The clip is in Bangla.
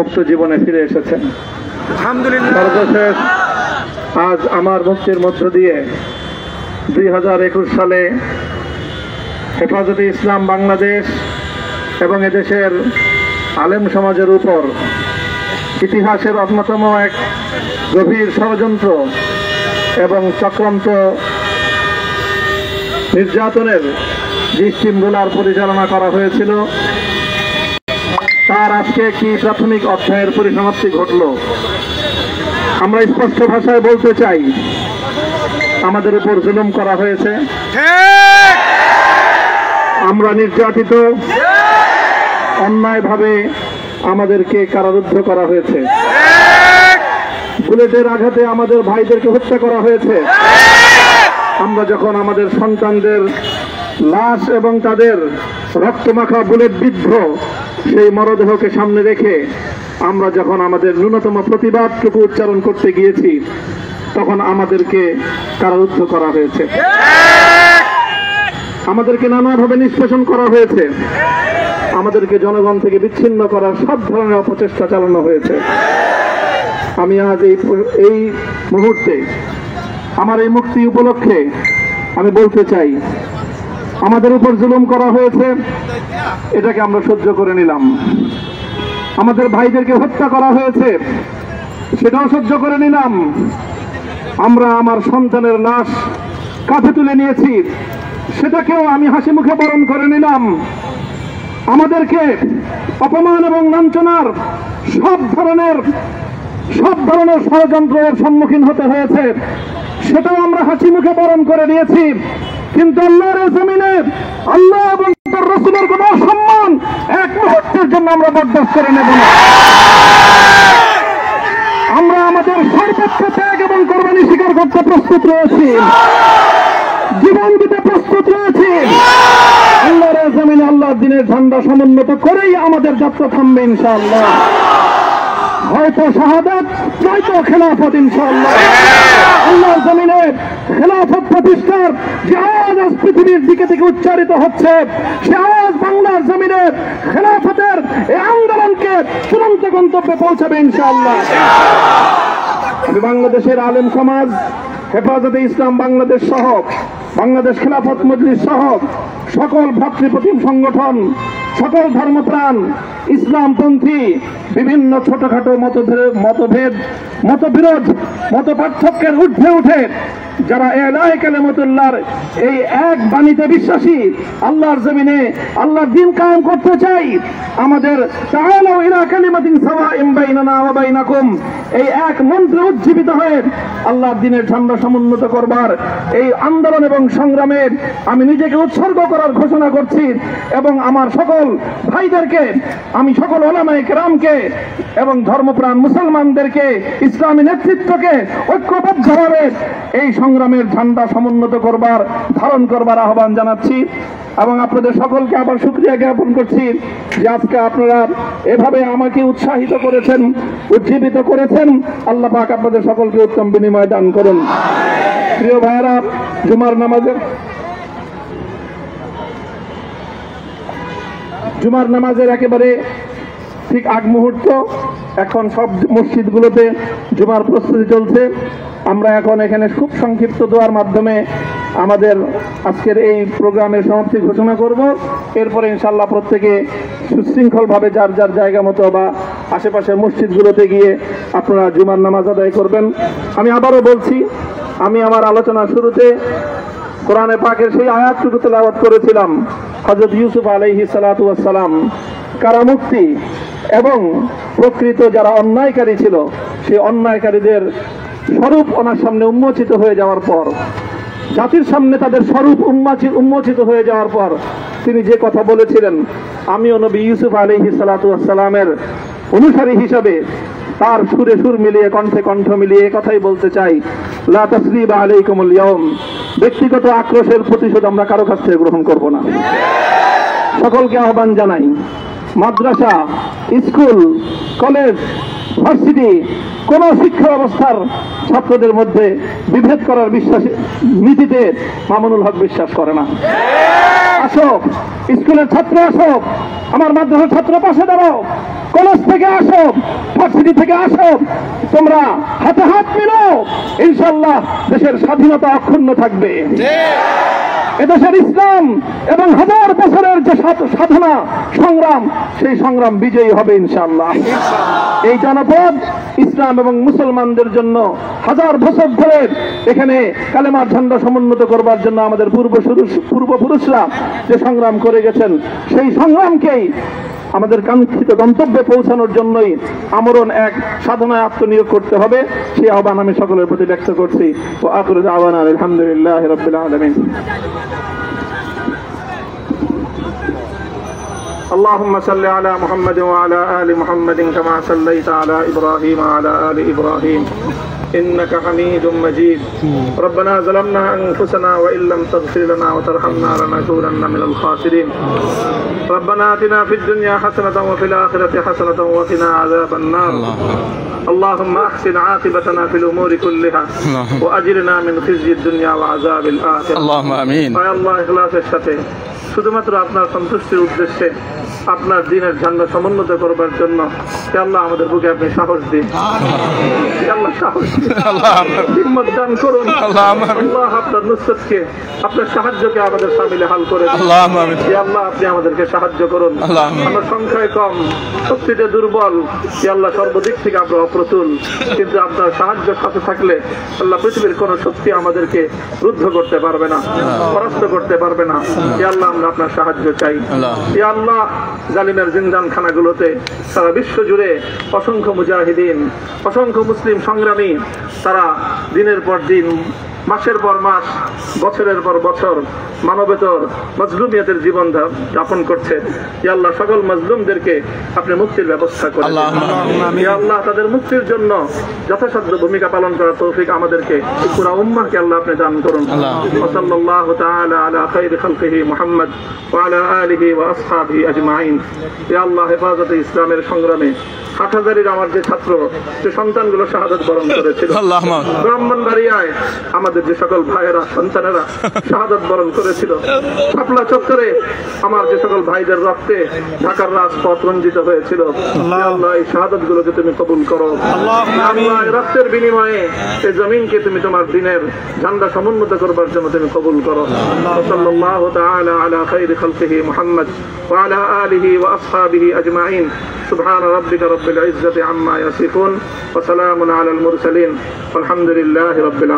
মুক্ত জীবনে ফিরে এসেছেন। আলহামদুলিল্লাহ। সর্বশেষ আজ আমার মুক্তির মধ্য দিয়ে 2021 সালে হেফাজতে ইসলাম বাংলাদেশ এবং এদেশের আলেম সমাজের উপর ইতিহাসের অন্যতম এক গভীর ষড়যন্ত্র এবং চক্রান্ত নির্যাতনের যে স্টিমগুলার পরিচালনা করা হয়েছিল, তার আজকে একটি প্রাথমিক অধ্যায়ের পরিসমাপ্তি ঘটল। আমরা স্পষ্ট ভাষায় বলতে চাই, আমাদের উপর জুলুম করা হয়েছে, আমরা নির্যাতিত, অন্যায়ভাবে আমাদেরকে কারারুদ্ধ করা হয়েছে, বুলেটের আঘাতে আমাদের ভাইদেরকে হত্যা করা হয়েছে। আমরা যখন আমাদের সন্তানদের লাশ এবং তাদের রক্তমাখা বুলেট বিদ্ধ সেই মরদেহকে সামনে রেখে আমরা যখন আমাদের ন্যূনতম প্রতিবাদটুকু উচ্চারণ করতে গিয়েছি, তখন আমাদেরকে কারারুদ্ধ করা হয়েছে, আমাদেরকে নানাভাবে নিষ্পেষণ করা হয়েছে, আমাদেরকে জনগণ থেকে বিচ্ছিন্ন করার সব ধরনের অপচেষ্টা চালানো হয়েছে। আমি আজ এই মুহূর্তে আমার এই মুক্তি উপলক্ষে আমি বলতে চাই, আমাদের উপর জুলুম করা হয়েছে, এটাকে আমরা সহ্য করে নিলাম। আমাদের ভাইদেরকে হত্যা করা হয়েছে, সেটাও সহ্য করে নিলাম। আমরা আমার সন্তানের লাশ কাঁধে তুলে নিয়েছি, সেটাকেও আমি হাসি মুখে বরণ করে নিলাম। আমাদেরকে অপমান এবং লাঞ্ছনার সব ধরনের ষড়যন্ত্রের সম্মুখীন হতে হয়েছে, সেটাও আমরা হাসি মুখে বরণ করে নিয়েছি। কিন্তু আল্লাহর জমিনে আল্লাহ এবং তার রাসূলের কোন সম্মান এক মুহূর্তের জন্য আমরা বরদাস্ত করে নেব না। আমরা আমাদের সর্বোচ্চ ত্যাগ এবং কোরবানি স্বীকার করতে প্রস্তুত রয়েছি, জীবন দিতে প্রস্তুত রয়েছি। আল্লাহর জমিনে আল্লাহর দ্বীনের ঝান্ডা সমুন্নত করেই আমাদের যাত্রা থামবে ইনশাআল্লাহ। হয়তো শাহাদাত, নয়তো খেলাফত ইনশাআল্লাহ। আল্লাহর জমিনে খেলাফত প্রতিষ্ঠার যে আওয়াজ আজ পৃথিবীর দিকে থেকে উচ্চারিত হচ্ছে, সে আওয়াজ বাংলার জমিনে খেলাফতের এই আন্দোলনকে চূড়ান্ত গন্তব্যে পৌঁছাবে ইনশাআল্লাহ। আমি বাংলাদেশের আলেম সমাজ, হেফাজতে ইসলাম বাংলাদেশ সহ বাংলাদেশ খেলাফত মজলিস সহ সকল ভ্রাতৃপ্রতিম সংগঠন, সকল ধর্মপ্রাণ, ইসলামপন্থী বিভিন্ন ছোটখাটো মতভেদ, মতবিরোধ, মত পার্থক্যের ঊর্ধ্বে উঠে যারা এলায়ে কালিমাতুল্লাহর এই এক বাণীতে বিশ্বাসী, আল্লাহর জমিনে আল্লাহর দ্বীন কায়েম করতে চাই, আমাদের তাআলাউ ইলা কালিমাতিন সাওয়াইন বাইনানা ওয়া বাইনাকুম এই এক মন্ত্রে উজ্জীবিত হয়ে আল্লাহর দ্বীনের ঝান্ডা সমুন্নত করবার এই আন্দোলন এবং সংগ্রামে আমি নিজেকে উৎসর্গ করার ঘোষণা করছি। এবং আমার সকল ভাইদেরকে, আমি সকল উলামায়ে কেরামকে এবং ধর্মপ্রাণ মুসলমানদেরকে, ইসলামী নেতৃত্বকে ঐক্যবদ্ধভাবে এই সংগ্রামের ঝান্ডা সমুন্নত করবার, ধারণ করবার আহ্বান জানাচ্ছি। এবং আপনাদের সকলকে আবার শুকরিয়া জ্ঞাপন করছি যে আজকে আপনারা এভাবে আমাকে উৎসাহিত করেছেন, উজ্জীবিত করেছেন। আল্লাহ পাক আপনাদের সকলকে উত্তম বিনিময় দান করুন। প্রিয় ভাইয়েরা, জুমার নামাজের একেবারে ঠিক আগ মুহূর্ত, এখন সব মসজিদগুলোতে জুমার প্রস্তুতি চলছে। আমরা এখন এখানে খুব সংক্ষিপ্ত দোয়ার মাধ্যমে আমাদের আজকের এই প্রোগ্রামের সমাপ্তি ঘোষণা করব। এরপরে ইনশাআল্লাহ প্রত্যেকে সুশৃঙ্খলভাবে যার যার জায়গা মতো বা আশেপাশের মসজিদগুলোতে গিয়ে আপনারা জুমার নামাজ আদায় করবেন। আমি আবারও বলছি, আমি আমার আলোচনার শুরুতে কোরআনে পাকের সেই আয়াতটুকু তেলাওয়াত করেছিলাম, হযরত ইউসুফ আলাইহিস সালাতু ওয়াস সালাম কারামুক্তি এবং প্রকৃত যারা অন্যায়কারী ছিল, সেই অন্যায়কারীদের স্বরূপ ওনার সামনে উন্মোচিত হয়ে যাওয়ার পর, জাতির সামনে তাদের স্বরূপ উন্মোচিত হয়ে যাওয়ার পর তিনি যে কথা বলেছিলেন, আমিও নবী ইউসুফ আলাইহিস সালাতু ওয়াস সালামের অনুসারী হিসাবে তার সুরে সুর মিলিয়ে, কণ্ঠে কণ্ঠ মিলিয়ে কথাই বলতে চাই, লা তাসরিবা আলাইকুমুল ইয়াউম। ব্যক্তিগত আক্রোশের প্রতিশোধ আমরা কারো কাছ থেকে গ্রহণ করব না। সকলকে আহ্বান জানাই, মাদ্রাসা, স্কুল, কলেজ, ভার্সিটি কোন শিক্ষা ব্যবস্থার ছাত্রদের মধ্যে বিভেদ করার নীতিতে মামুনুল হক বিশ্বাস করে না। আসো, স্কুলের ছাত্র আসো, আমার মাদ্রাসার ছাত্র পাশে দাঁড়াও, কলেজ থেকে আসো, ভার্সিটি থেকে আসো, তোমরা হাতে হাত মিলাও, ইনশাআল্লাহ দেশের স্বাধীনতা অক্ষুণ্ণ থাকবে। এদেশের ইসলাম এবং হাজার বছরের যে সাধনা সংগ্রাম, সেই সংগ্রাম বিজয়ী হবে ইনশাআল্লাহ। এই জনপদ ইসলাম এবং মুসলমানদের জন্য হাজার বছর ধরে এখানে কালেমার ঝান্ডা সমুন্নত করবার জন্য আমাদের পূর্বপুরুষরা যে সংগ্রাম করে গেছেন, সেই সংগ্রামকেই আমাদের কাঙ্ক্ষিত গন্তব্যে পৌঁছানোর জন্যই আমরণ এক সাধনায় আত্মনিয়োগ করতে হবে। সেই আহ্বান আমি সকলের প্রতি ব্যক্ত করছি। ওয়া আখিরু দাওয়ানা আলহামদুলিল্লাহি রাব্বিল আলামিন। اللهم صل على محمد وعلى آل محمد كما صليت على إبراهيم وعلى آل إبراهيم إنك حميد مجيد. ربنا ظلمنا أنفسنا وإن لم تغفر لنا وترحمنا لنكونن من الخاسرين. ربنا آتنا في الدنيا حسنة وفي الآخرة حسنة وقنا عذاب النار. اللهم أحسن عاقبتنا في الأمور كلها وأجرنا من خزي الدنيا وعذاب الآخرة. اللهم آمين. يا الله ইখলাসের সাথে শুধুমাত্র আপনার সন্তুষ্টির উদ্দেশ্যে আপনার দ্বীনের ঝান্ডা সমুন্নত করবার জন্য হে আল্লাহ আমাদের বুকে আপনি সাহস দিন, হে আল্লাহ সাহস দিন, হিম্মত দান করুন। আল্লাহ আপনার নুসরতকে, আপনার সাহায্যকে আমাদের সামিলে হাল করে দিন। হে আল্লাহ আপনি আমাদেরকে সাহায্য করুন। আমরা সংখ্যায় কম, শক্তিতে দুর্বল, হে আল্লাহ সর্বদিক থেকে আমরা অপ্রতুল, কিন্তু আপনার সাহায্য সাথে থাকলে আল্লাহ পৃথিবীর কোন শক্তি আমাদেরকে রুদ্ধ করতে পারবে না, পরাস্ত করতে পারবে না। হে আল্লাহ আমরা আপনার সাহায্য চাই। হে আল্লাহ জালিমের জিন্দানখানাগুলোতে সারা বিশ্ব জুড়ে অসংখ্য মুজাহিদিন, অসংখ্য মুসলিম সংগ্রামী, তারা দিনের পর দিন, মাসের পর মাস, বছরের পর বছর মানবেতর মজলুমিয়তের জীবন যাপন করছে। ইয়া আল্লাহ সকল মজলুমদেরকে আপনি মুক্তির ব্যবস্থা করেন। ইয়া আল্লাহ তাদের মুক্তির জন্য যথাসাধ্য ভূমিকা পালন করার তৌফিক আমাদেরকে, পুরা উম্মাহকে আল্লাহ আপনি দান করুন। সাল্লাল্লাহু তাআলা আলা খায়রি খালকিহি মুহাম্মদ ওয়া আলা আলিহি ওয়া আসহাবিহি আজমাইন। ইয়া আল্লাহ হেফাজতে ইসলামের সংগ্রামে হাটহাজারীর আমার যে ছাত্র, যে সন্তানগুলো শাহাদাত বরণ করেছিল, ব্রাহ্মণবাড়িয়ায় আমাদের যে সকল ভাইয়েরা, সন্তানেরা শাহাদাত বরণ করেছিল, শাপলা চত্বরে আমার যে সকল ভাইদের রক্তে ঢাকার রাজপথ রঞ্জিত হয়েছিল, আল্লাহ এই শাহাদাত গুলোকে তুমি কবুল করো। আল্লাহ এই রক্তের বিনিময়ে এই জমিনকে তুমি তোমার দ্বীনের ঝান্ডা সমুন্নত করবার জন্য তুমি কবুল করো। সাল্লাল্লাহু তাআলা আলা খায়রি খালকিহি মুহাম্মদ ওয়া আলা আলিহি ওয়া আসহাবিহি আজমাইন। সুবহান রাব্বিকা রাব্বিল ইজ্জাতি আম্মা ইয়াসিফুন ওয়া সালামুন আলাল মুরসালিন ওয়ালহামদুলিল্লাহি রাব্বিল আলামিন।